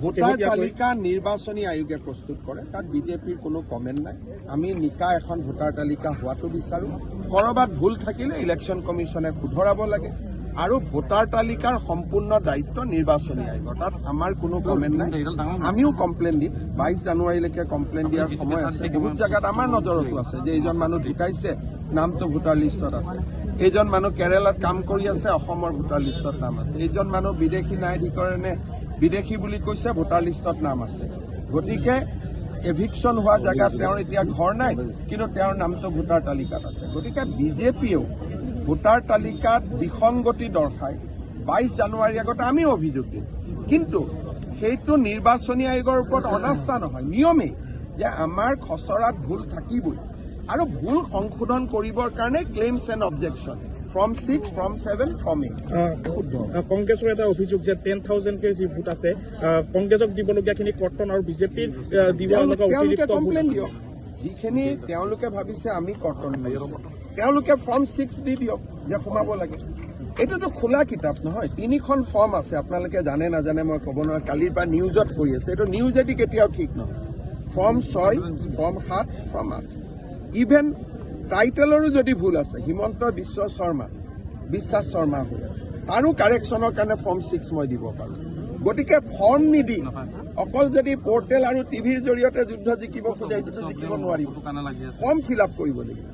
Voter তালিকা নিৰ্বাচনী আয়োগে প্ৰস্তুত কৰে, তাত বিজেপিৰ কোনো কমেণ্ট নাই। আমি নিকা এখন ভোটাৰ তালিকা হোৱাটো বিচাৰোঁ। ক'ৰবাত ভুল থাকিলে ইলেকশ্যন কমিশ্যনে শুধৰাব লাগে আৰু ভোটাৰ তালিকাৰ সম্পূৰ্ণ দায়িত্ব নিৰ্বাচনী আয়োগৰ, তাত আমাৰ কোনো কমেণ্ট নাই। আমিও কমপ্লেইন দিম, 22 জানুৱাৰীলৈকে কমপ্লেইন দিয়াৰ সময় আছে। বহুত জেগাত আমাৰ নজৰতো আছে যে এইজন মানুহ ঢুকাইছে, নামটো ভোটাৰ লিষ্টত আছে। এইজন মানুহ কেৰালাত কাম কৰি আছে, অসমৰ ভোটাৰ লিষ্টত নাম আছে। এইজন মানুহ বিদেশী ন্যায়াধিকৰণে বিদেশী বুলি কৈছে, ভোটাৰ লিষ্টত নাম আছে। গতিকে এভিকশ্যন হোৱা জেগাত তেওঁৰ এতিয়া ঘৰ নাই, কিন্তু তেওঁৰ নামটো ভোটাৰ তালিকাত আছে। গতিকে বিজেপিয়েও ভোটাৰ তালিকাত বিসংগতি দৰ্শায় 22 জানুৱাৰীৰ আগতে আমিও অভিযোগ দিম, কিন্তু সেইটো নিৰ্বাচনী আয়োগৰ ওপৰত অনাস্থা নহয়, নিয়মেই যে আমাৰ খচৰাত ভুল থাকিবই আৰু ভুল সংশোধন কৰিবৰ কাৰণে claims and objection from 6, from 7, from 8. কংগ্ৰেছৰ এটা অভিযোগ যে 10,000 যি ভোট আছে কংগ্ৰেছক দিবলগীয়াখিনি কৰ্তন আৰু বিজেপিৰ তেওঁলোকে কমপ্লেইন দিয়ক। যিখিনি তেওঁলোকে ভাবিছে আমি কৰ্তন কৰিছোঁ, তেওঁলোকে ফৰ্ম 6 দি দিয়ক যে সোমাব লাগে। এইটোতো খোলা কিতাপ নহয়, 3খন ফৰ্ম আছে। আপোনালোকে জানে নাজানে মই ক'ব নোৱাৰো, কালিৰ পৰা নিউজত কৰি আছে। এইটো নিউজেদি কেতিয়াও ঠিক নহয়। Form 6, form 7, form 8। ইভেন টাইটেলৰো যদি ভুল আছে, হিমন্ত বিশ্বাস শৰ্মা হৈ আছে, তাৰো কাৰেকশ্যনৰ কাৰণে ফৰ্ম 6 মই দিব পাৰোঁ। গতিকে ফৰ্ম নিদি অকল যদি পৰ্টেল আৰু টিভিৰ জৰিয়তে যুদ্ধ জিকিব খোজে, সেইটোতো জিকিব নোৱাৰিব। ফৰ্ম ফিল আপ কৰিব লাগিব।